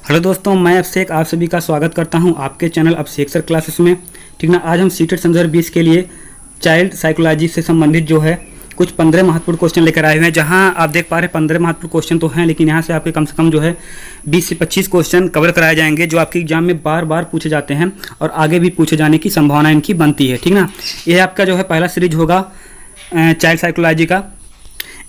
Hello दोस्तों, मैं अभिषेक आप सभी का स्वागत करता हूं आपके चैनल अभिषेक सर क्लासेस में। ठीक ना, आज हम सीटेट 2020 के लिए चाइल्ड साइकोलॉजी से संबंधित जो है कुछ 15 महत्वपूर्ण क्वेश्चन लेकर आए हुए हैं। जहां आप देख पा रहे हैं 15 महत्वपूर्ण क्वेश्चन तो हैं, लेकिन यहां से आपके कम से कम जो है 20 से 25 क्वेश्चन कवर कराए जाएंगे जो आपके एग्जाम में बार बार पूछे जाते हैं और आगे भी पूछे जाने की संभावना इनकी बनती है। ठीक ना, ये आपका जो है पहला सीरीज होगा चाइल्ड साइकोलॉजी का।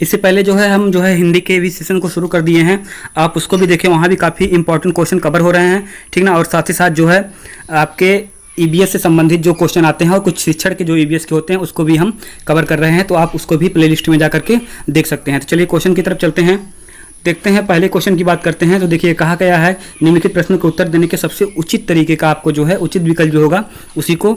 इससे पहले जो है हम जो है हिंदी के भी सेशन को शुरू कर दिए हैं, आप उसको भी देखें, वहाँ भी काफ़ी इंपॉर्टेंट क्वेश्चन कवर हो रहे हैं। ठीक ना, और साथ ही साथ जो है आपके ईबीएस से संबंधित जो क्वेश्चन आते हैं और कुछ शिक्षण के जो ईबीएस के होते हैं उसको भी हम कवर कर रहे हैं, तो आप उसको भी प्लेलिस्ट में जा करके देख सकते हैं। तो चलिए क्वेश्चन की तरफ चलते हैं, देखते हैं। पहले क्वेश्चन की बात करते हैं तो देखिए कहा गया है निम्नलिखित प्रश्न का उत्तर देने के सबसे उचित तरीके का आपको जो है उचित विकल्प जो होगा उसी को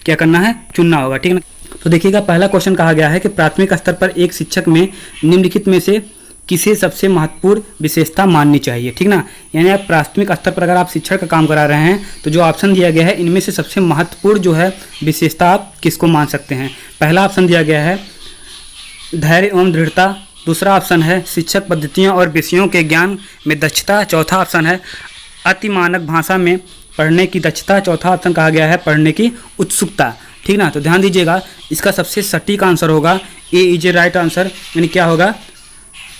क्या करना है, चुनना होगा। ठीक है ना, तो देखिएगा पहला क्वेश्चन कहा गया है कि प्राथमिक स्तर पर एक शिक्षक में निम्नलिखित में से किसे सबसे महत्वपूर्ण विशेषता माननी चाहिए। ठीक ना, यानी आप प्राथमिक स्तर पर अगर आप शिक्षक का काम करा रहे हैं तो जो ऑप्शन दिया गया है इनमें से सबसे महत्वपूर्ण जो है विशेषता आप किसको मान सकते हैं। पहला ऑप्शन दिया गया है धैर्य एवं दृढ़ता, दूसरा ऑप्शन है शिक्षक पद्धतियों और विषयों के ज्ञान में दक्षता, चौथा ऑप्शन है अति मानक भाषा में पढ़ने की दक्षता, चौथा ऑप्शन कहा गया है पढ़ने की उत्सुकता। ठीक ना, तो ध्यान दीजिएगा इसका सबसे सटीक आंसर होगा ए इज ए राइट आंसर, यानी क्या होगा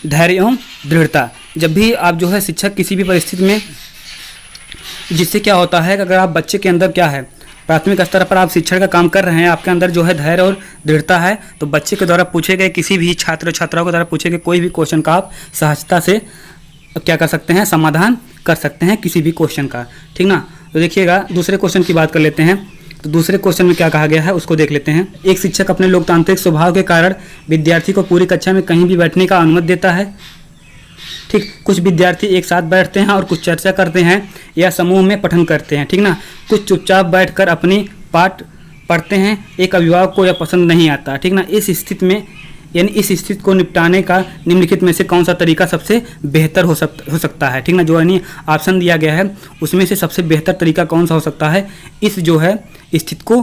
धैर्य एवं दृढ़ता। जब भी आप जो है शिक्षक किसी भी परिस्थिति में, जिससे क्या होता है कि अगर आप बच्चे के अंदर क्या है प्राथमिक स्तर पर आप शिक्षण का काम कर रहे हैं, आपके अंदर जो है धैर्य और दृढ़ता है, तो बच्चे के द्वारा पूछे गए किसी भी छात्र छात्राओं के द्वारा पूछे गए कोई भी क्वेश्चन का आप सहजता से क्या कर सकते हैं, समाधान कर सकते हैं किसी भी क्वेश्चन का। ठीक ना, तो देखिएगा दूसरे क्वेश्चन की बात कर लेते हैं। तो दूसरे क्वेश्चन में क्या कहा गया है उसको देख लेते हैं। एक शिक्षक अपने लोकतांत्रिक स्वभाव के कारण विद्यार्थी को पूरी कक्षा में कहीं भी बैठने का अनुमति देता है। ठीक, कुछ विद्यार्थी एक साथ बैठते हैं और कुछ चर्चा करते हैं या समूह में पठन करते हैं। ठीक ना, कुछ चुपचाप बैठकर अपनी पाठ पढ़ते हैं। एक अभिभावक को यह पसंद नहीं आता। ठीक ना, इस स्थिति में यानी इस स्थिति को निपटाने का निम्नलिखित में से कौन सा तरीका सबसे बेहतर हो सकता है। ठीक ना, जो यानी ऑप्शन दिया गया है उसमें से सबसे बेहतर तरीका कौन सा हो सकता है इस जो है स्थिति को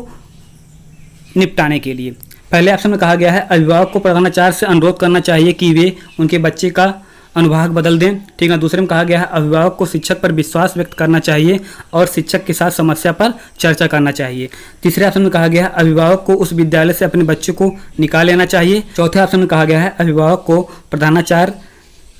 निपटाने के लिए। पहले ऑप्शन में कहा गया है अभिभावक को प्रधानाचार्य से अनुरोध करना चाहिए कि वे उनके बच्चे का अनुभाग बदल दें। ठीक है, दूसरे में कहा गया है अभिभावक को शिक्षक पर विश्वास व्यक्त करना चाहिए और शिक्षक के साथ समस्या पर चर्चा करना चाहिए। तीसरे ऑप्शन में कहा गया है अभिभावक को उस विद्यालय से अपने बच्चे को निकाल लेना चाहिए। चौथे ऑप्शन में कहा गया है अभिभावक को प्रधानाचार्य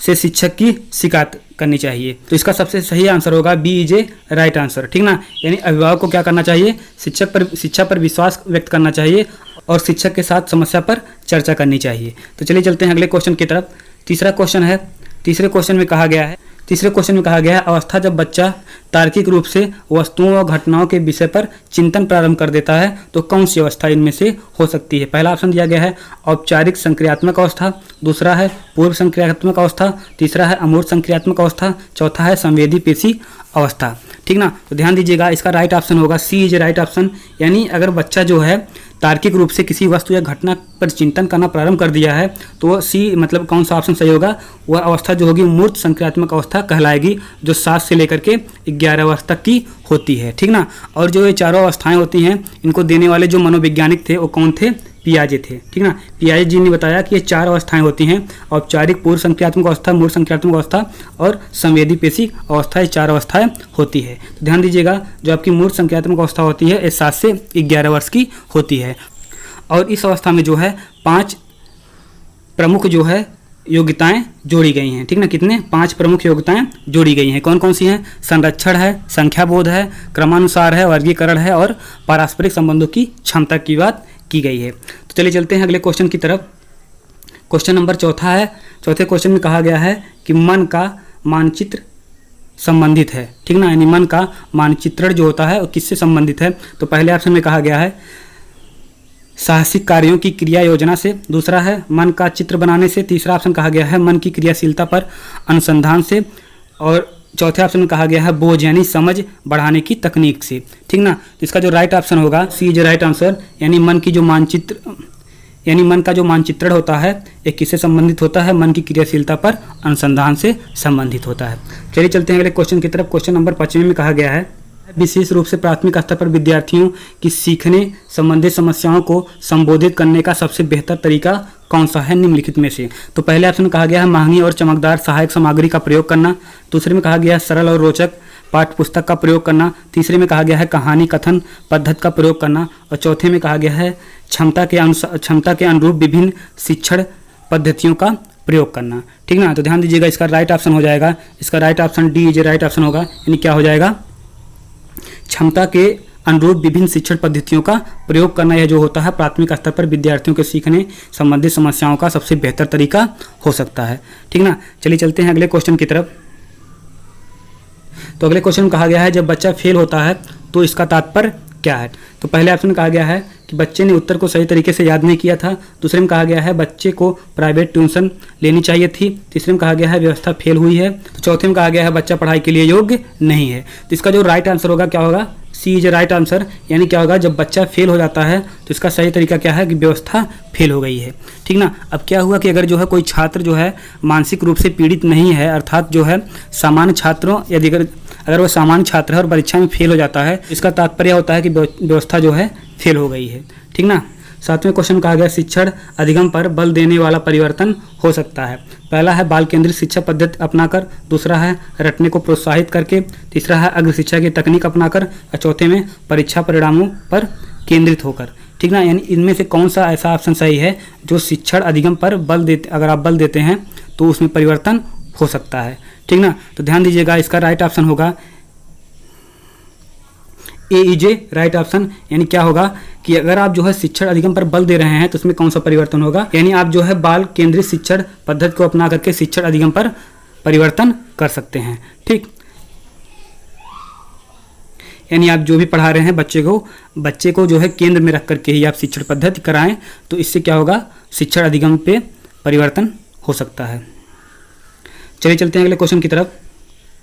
से शिक्षक की शिकायत करनी चाहिए। तो इसका सबसे सही आंसर होगा B is A right answer. ठीक ना, यानी अभिभावक को क्या करना चाहिए, शिक्षा पर विश्वास व्यक्त करना चाहिए और शिक्षक के साथ समस्या पर चर्चा करनी चाहिए। तो चलिए चलते हैं अगले क्वेश्चन की तरफ। तीसरा क्वेश्चन है, तीसरे क्वेश्चन में कहा गया है अवस्था जब बच्चा तार्किक रूप से वस्तुओं और घटनाओं के विषय पर चिंतन प्रारंभ कर देता है तो कौन सी अवस्था इनमें से हो सकती है। पहला ऑप्शन दिया गया है औपचारिक संक्रियात्मक अवस्था, दूसरा है पूर्व संक्रियात्मक अवस्था, तीसरा है अमूर्त संक्रियात्मक अवस्था, चौथा है संवेदी पेशी अवस्था। ठीक ना, तो ध्यान दीजिएगा इसका राइट ऑप्शन होगा सी इज राइट ऑप्शन, यानी अगर बच्चा जो है तार्किक रूप से किसी वस्तु या घटना पर चिंतन करना प्रारंभ कर दिया है तो वो सी मतलब कौन सा ऑप्शन सही होगा, वह अवस्था जो होगी मूर्त संक्रियात्मक अवस्था कहलाएगी, जो 7 से लेकर के 11 वर्ष तक की होती है। ठीक ना, और जो ये चारों अवस्थाएं होती हैं इनको देने वाले जो मनोवैज्ञानिक थे वो कौन थे, पियाजे थे। ठीक ना, पियाजे जी ने बताया कि ये 4 अवस्थाएं होती हैं, औपचारिक, पूर्व संक्रियात्मक अवस्था, मूर्त संक्रियात्मक अवस्था और संवेदी पेशी अवस्था, ये 4 अवस्थाएं होती है। तो ध्यान दीजिएगा जो आपकी मूर्त संक्रियात्मक अवस्था होती है ये 7 से 11 वर्ष की होती है और इस अवस्था में जो है 5 प्रमुख जो है योग्यताएं जोड़ी गई हैं। ठीक ना, कितने 5 प्रमुख योग्यताएं जोड़ी गई हैं, कौन कौन सी हैं, संरक्षण है, संख्या बोध है, क्रमानुसार है, वर्गीकरण है और पारस्परिक संबंधों की क्षमता की बात की गई है। तो चलिए चलते हैं अगले क्वेश्चन की तरफ। क्वेश्चन नंबर चौथा है। चौथे क्वेश्चन में कहा गया है कि मन का मानचित्र संबंधित है। ठीक ना, यानी मन का मानचित्रण जो होता है वो किससे संबंधित है। तो पहले ऑप्शन में कहा गया है साहसिक कार्यों की क्रिया योजना से, दूसरा है मन का चित्र बनाने से, तीसरा ऑप्शन कहा गया है मन की क्रियाशीलता पर अनुसंधान से और चौथे ऑप्शन में कहा गया है बोझ यानी समझ बढ़ाने की तकनीक से। ठीक ना, तो इसका जो राइट ऑप्शन होगा सी इज राइट आंसर, यानी मन का जो मानचित्रण होता है ये किससे संबंधित होता है, मन की क्रियाशीलता पर अनुसंधान से संबंधित होता है। चलिए चलते हैं अगले क्वेश्चन की तरफ। क्वेश्चन नंबर 5 में कहा गया है विशेष रूप से प्राथमिक स्तर पर विद्यार्थियों की सीखने संबंधित समस्याओं को संबोधित करने का सबसे बेहतर तरीका कौन सा है निम्नलिखित में से। तो पहले ऑप्शन में कहा गया है महंगी और चमकदार सहायक सामग्री का प्रयोग करना। दूसरे में कहा गया है सरल और रोचक पाठ्य पुस्तक का प्रयोग करना। तीसरे में कहा गया है कहानी कथन पद्धति का प्रयोग करना। और चौथे में कहा गया है क्षमता के अनुरूप विभिन्न शिक्षण पद्धतियों का प्रयोग करना। ठीक ना, तो ध्यान दीजिएगा, इसका राइट ऑप्शन हो जाएगा, इसका right option D is right option होगा। यानी क्या हो जाएगा, क्षमता के अनुरूप विभिन्न शिक्षण पद्धतियों का प्रयोग करना, यह जो होता है प्राथमिक स्तर पर विद्यार्थियों के सीखने संबंधित समस्याओं का सबसे बेहतर तरीका हो सकता है। ठीक ना, चलिए चलते हैं अगले क्वेश्चन की तरफ। तो अगले क्वेश्चन में कहा गया है जब बच्चा फेल होता है तो इसका तात्पर्य क्या है। तो पहले ऑप्शन में कहा गया है कि बच्चे ने उत्तर को सही तरीके से याद नहीं किया था। दूसरे में कहा गया है बच्चे को प्राइवेट ट्यूशन लेनी चाहिए थी। तीसरे में कहा गया है व्यवस्था फेल हुई है। तो चौथे में कहा गया है बच्चा पढ़ाई के लिए योग्य नहीं है। तो इसका जो राइट आंसर होगा क्या होगा, सी इज राइट आंसर। यानी क्या होगा, जब बच्चा फेल हो जाता है तो इसका सही तरीका क्या है कि व्यवस्था फेल हो गई है। ठीक ना, अब क्या हुआ कि अगर जो है कोई छात्र जो है मानसिक रूप से पीड़ित नहीं है, अर्थात जो है सामान्य छात्रों यदि अगर वह सामान्य छात्र है और परीक्षा में फेल हो जाता है, इसका तात्पर्य होता है कि व्यवस्था जो है फेल हो गई है। ठीक ना, सातवें क्वेश्चन कहा गया शिक्षण अधिगम पर बल देने वाला परिवर्तन हो सकता है। पहला है बाल केंद्रित शिक्षा पद्धति अपनाकर, दूसरा है रटने को प्रोत्साहित करके, तीसरा है अग्र शिक्षा की तकनीक अपनाकर, और चौथे में परीक्षा परिणामों पर केंद्रित होकर। ठीक ना, यानी इनमें से कौन सा ऐसा ऑप्शन सही है जो शिक्षण अधिगम पर बल देते, अगर आप बल देते हैं तो उसमें परिवर्तन हो सकता है। ठीक ना, तो ध्यान दीजिएगा, इसका राइट ऑप्शन होगा ए इज ए राइट ऑप्शन। यानी क्या होगा कि अगर आप जो है शिक्षण अधिगम पर बल दे रहे हैं तो उसमें कौन सा परिवर्तन होगा, यानी आप जो है बाल केंद्रित शिक्षण पद्धति को अपना करके शिक्षण अधिगम पर परिवर्तन कर सकते हैं। ठीक, यानी आप जो भी पढ़ा रहे हैं बच्चे को जो है केंद्र में रख करके ही आप शिक्षण पद्धति कराएं तो इससे क्या होगा, शिक्षण अधिगम पे परिवर्तन हो सकता है। चलिए चलते हैं अगले क्वेश्चन की तरफ।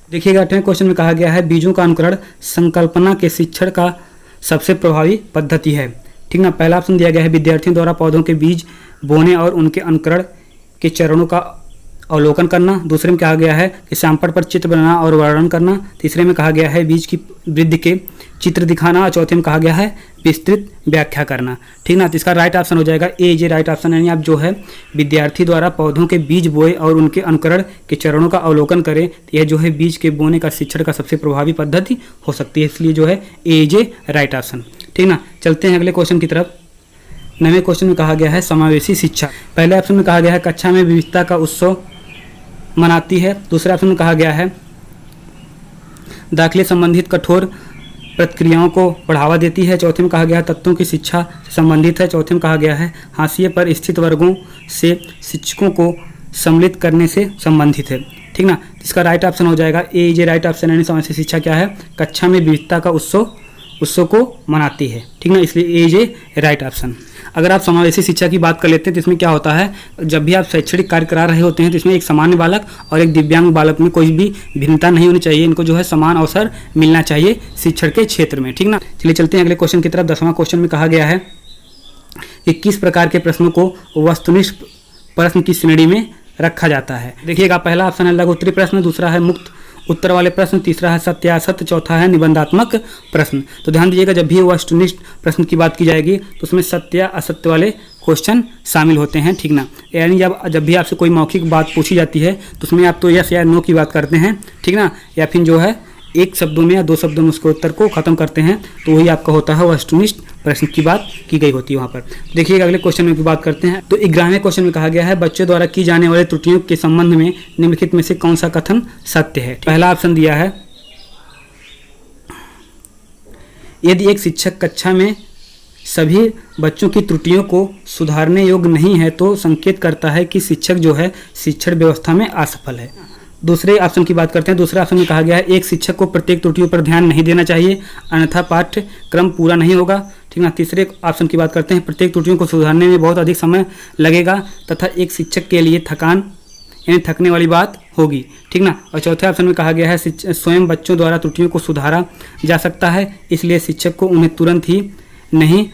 देखिएगा 8वें क्वेश्चन में कहा गया है बीजों का अनुकरण संकल्पना के शिक्षण का सबसे प्रभावी पद्धति है। ठीक ना, पहला ऑप्शन दिया गया है विद्यार्थियों द्वारा पौधों के बीज बोने और उनके अनुकरण के चरणों का अवलोकन करना। दूसरे में कहा गया है कि सैंपल पर चित्र बनाना और वर्णन करना। तीसरे में कहा गया है बीज की वृद्धि के चित्र दिखाना, और चौथे में कहा गया है विस्तृत व्याख्या करना। ठीक ना, तो इसका राइट ऑप्शन हो जाएगा ए जे राइट ऑप्शन। यानी आप जो है विद्यार्थी द्वारा पौधों के बीज बोए और उनके अनुकरण के चरणों का अवलोकन करें, तो यह जो है बीज के बोने का शिक्षण का सबसे प्रभावी पद्धति हो सकती है, इसलिए जो है ए जे राइट ऑप्शन। ठीक ना, चलते हैं अगले क्वेश्चन की तरफ। 9वें क्वेश्चन में कहा गया है समावेशी शिक्षा। पहले ऑप्शन में कहा गया है कक्षा में विविधता का उत्सव मनाती है। दूसरे ऑप्शन में कहा गया है दाखिले संबंधित कठोर प्रक्रियाओं को बढ़ावा देती है। चौथे में कहा गया है तत्वों की शिक्षा से संबंधित है। चौथे में कहा गया है हाशिए पर स्थित वर्गों से शिक्षकों को सम्मिलित करने से संबंधित है। ठीक ना, इसका राइट ऑप्शन हो जाएगा ए इज राइट ऑप्शन। यानी समावेशी शिक्षा क्या है, कक्षा में विविधता का उत्सव को मनाती है। ठीक ना, इसलिए ए इज राइट ऑप्शन। अगर आप समावेशी शिक्षा की बात कर लेते हैं तो इसमें क्या होता है, जब भी आप शैक्षणिक कार्य करा रहे होते हैं तो इसमें एक सामान्य बालक और एक दिव्यांग बालक में कोई भी भिन्नता नहीं होनी चाहिए। इनको जो है समान अवसर मिलना चाहिए शिक्षण के क्षेत्र में। ठीक ना, चलिए चलते हैं अगले क्वेश्चन की तरफ। 10वां क्वेश्चन में कहा गया है कि किस प्रकार के प्रश्नों को वस्तुनिष्ठ प्रश्न की श्रेणी में रखा जाता है। देखिएगा, पहला ऑप्शन है लघु उत्तरीय प्रश्न, दूसरा है मुक्त उत्तर वाले प्रश्न, तीसरा है सत्य असत्य, चौथा है निबंधात्मक प्रश्न। तो ध्यान दीजिएगा, जब भी वस्तुनिष्ठ प्रश्न की बात की जाएगी तो उसमें सत्य असत्य वाले क्वेश्चन शामिल होते हैं। ठीक ना, यानी जब भी आपसे कोई मौखिक बात पूछी जाती है तो उसमें आप तो यस या नो की बात करते हैं। ठीक ना, या फिर जो है एक शब्दों में या दो शब्दों में उसके उत्तर को खत्म करते हैं, तो वही आपका होता है वस्तुनिष्ठ प्रश्न की बात की गई होती है वहाँ पर। देखिएगा अगले क्वेश्चन में की बात करते हैं। तो 11वें क्वेश्चन में कहा गया है बच्चों द्वारा की जाने वाली त्रुटियों के संबंध में निम्नलिखित में से कौन सा कथन सत्य है। पहला ऑप्शन दिया है यदि एक शिक्षक कक्षा में सभी बच्चों की त्रुटियों को सुधारने योग्य नहीं है तो संकेत करता है कि शिक्षक जो है शिक्षण व्यवस्था में असफल है। दूसरे ऑप्शन की बात करते हैं। दूसरे ऑप्शन में कहा गया है एक शिक्षक को प्रत्येक त्रुटियों पर ध्यान नहीं देना चाहिए अन्यथा पाठ्यक्रम पूरा नहीं होगा। ठीक ना, तीसरे ऑप्शन की बात करते हैं प्रत्येक त्रुटियों को सुधारने में बहुत अधिक समय लगेगा तथा एक शिक्षक के लिए थकान यानी थकने वाली बात होगी। ठीक ना, और चौथे ऑप्शन में कहा गया है स्वयं बच्चों द्वारा त्रुटियों को सुधारा जा सकता है, इसलिए शिक्षक को उन्हें तुरंत ही नहीं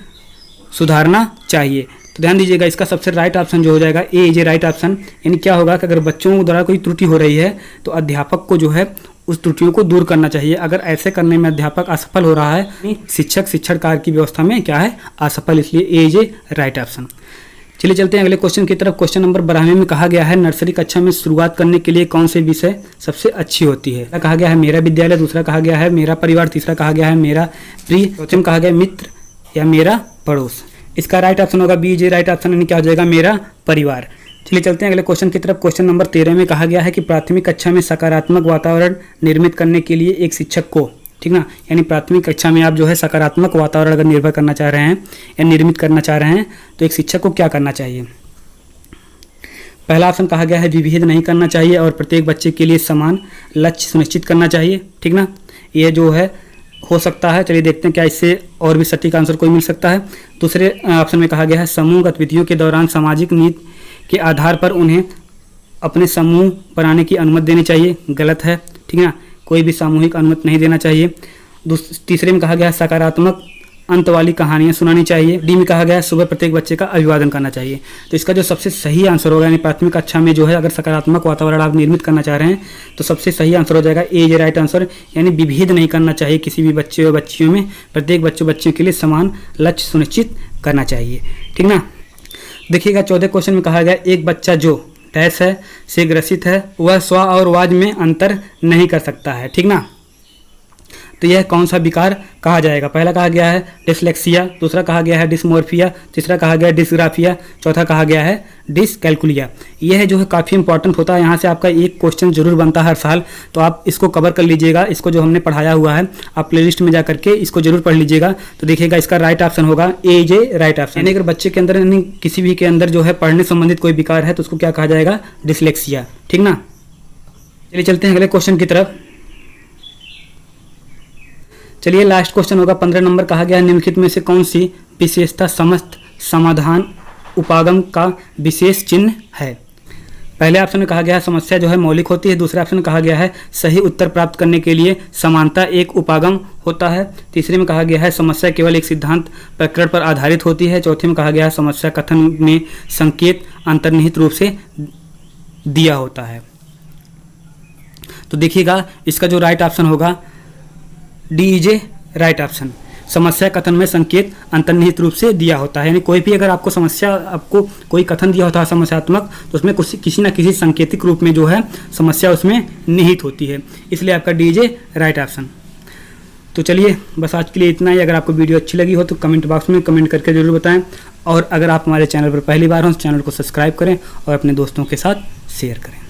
सुधारना चाहिए। तो ध्यान दीजिएगा, इसका सबसे राइट ऑप्शन जो हो जाएगा ए इज ए राइट ऑप्शन। यानी क्या होगा कि अगर बच्चों द्वारा कोई त्रुटि हो रही है तो अध्यापक को जो है उस त्रुटियों को दूर करना चाहिए। अगर ऐसे करने में अध्यापक असफल हो रहा है, शिक्षक शिक्षण कार्य की व्यवस्था में क्या है, असफल, इसलिए ए इज ए राइट ऑप्शन। चलिए चलते हैं अगले क्वेश्चन की तरफ। क्वेश्चन नंबर 12 में कहा गया है नर्सरी कक्षा में शुरुआत करने के लिए कौन से विषय सबसे अच्छी होती है। कहा गया है मेरा विद्यालय, दूसरा कहा गया है मेरा परिवार, तीसरा कहा गया है मेरा प्रिय, चौथा कहा गया मित्र या मेरा पड़ोस। इसका राइट ऑप्शन होगा बी जे राइट ऑप्शन, यानी क्या हो जाएगा, मेरा परिवार। चलिए चलते हैं अगले क्वेश्चन की तरफ। क्वेश्चन नंबर 13 में कहा गया है कि प्राथमिक कक्षा में सकारात्मक वातावरण निर्मित करने के लिए एक शिक्षक को, ठीक ना, यानी प्राथमिक कक्षा में आप जो है सकारात्मक वातावरण अगर निर्भर करना चाह रहे हैं या निर्मित करना चाह रहे हैं तो एक शिक्षक को क्या करना चाहिए। पहला ऑप्शन कहा गया है विभेद नहीं करना चाहिए और प्रत्येक बच्चे के लिए समान लक्ष्य सुनिश्चित करना चाहिए, ठीक ना, ये जो है हो सकता है। चलिए देखते हैं क्या इससे और भी सटीक आंसर कोई मिल सकता है। दूसरे ऑप्शन में कहा गया है समूह गतिविधियों के दौरान सामाजिक नीति के आधार पर उन्हें अपने समूह बनाने की अनुमति देनी चाहिए, गलत है, ठीक है ना, कोई भी सामूहिक अनुमति नहीं देना चाहिए। तीसरे में कहा गया है सकारात्मक अंत वाली कहानियां सुनानी चाहिए। डी में कहा गया है सुबह प्रत्येक बच्चे का अभिवादन करना चाहिए। तो इसका जो सबसे सही आंसर होगा, यानी प्राथमिक कक्षा में जो है अगर सकारात्मक वातावरण आप निर्मित करना चाह रहे हैं तो सबसे सही आंसर हो जाएगा ए जे राइट आंसर, यानी विभेद नहीं करना चाहिए किसी भी बच्चे और बच्चियों में, प्रत्येक बच्चों के लिए समान लक्ष्य सुनिश्चित करना चाहिए, ठीक ना। देखिएगा 14 क्वेश्चन में कहा गया एक बच्चा जो डैश है से ग्रसित है वह स्व और वाज में अंतर नहीं कर सकता है, ठीक ना। तो यह कौन सा विकार कहा जाएगा। पहला कहा गया है डिसलेक्सिया, दूसरा कहा गया है डिसमोर्फिया, तीसरा कहा गया है डिसग्राफिया, चौथा कहा गया है डिसकैल्कुलिया। यह जो है काफ़ी इंपॉर्टेंट होता है, यहाँ से आपका एक क्वेश्चन जरूर बनता है हर साल, तो आप इसको कवर कर लीजिएगा। इसको जो हमने पढ़ाया हुआ है आप प्लेलिस्ट में जा करके इसको जरूर पढ़ लीजिएगा। तो देखिएगा इसका राइट ऑप्शन होगा ए जे राइट ऑप्शन, यानी अगर बच्चे के अंदर यानी किसी भी के अंदर जो है पढ़ने संबंधित कोई विकार है तो उसको क्या कहा जाएगा, डिसलेक्सिया, ठीक ना। चलिए चलते हैं अगले क्वेश्चन की तरफ। चलिए लास्ट क्वेश्चन होगा 15 नंबर। कहा गया है निम्नलिखित में से कौन सी विशेषता समस्त समाधान उपागम का विशेष चिन्ह है। पहले ऑप्शन में कहा गया है समस्या जो है मौलिक होती है, दूसरे ऑप्शन में कहा गया है सही उत्तर प्राप्त करने के लिए समानता एक उपागम होता है, तीसरे में कहा गया है समस्या केवल एक सिद्धांत प्रकरण पर आधारित होती है, चौथे में कहा गया है समस्या कथन में संकेत अंतर्निहित रूप से दिया होता है। तो देखिएगा इसका जो राइट ऑप्शन होगा D is A right option, समस्या कथन में संकेत अंतर्निहित रूप से दिया होता है, यानी कोई भी अगर आपको समस्या आपको कोई कथन दिया होता है समस्यात्मक तो उसमें किसी न किसी सांकेतिक रूप में जो है समस्या उसमें निहित होती है, इसलिए आपका D is A right option. तो चलिए बस आज के लिए इतना ही। अगर आपको वीडियो अच्छी लगी हो तो कमेंट बॉक्स में कमेंट करके जरूर बताएं, और अगर आप हमारे चैनल पर पहली बार हो तो चैनल को सब्सक्राइब करें और अपने दोस्तों के साथ शेयर करें।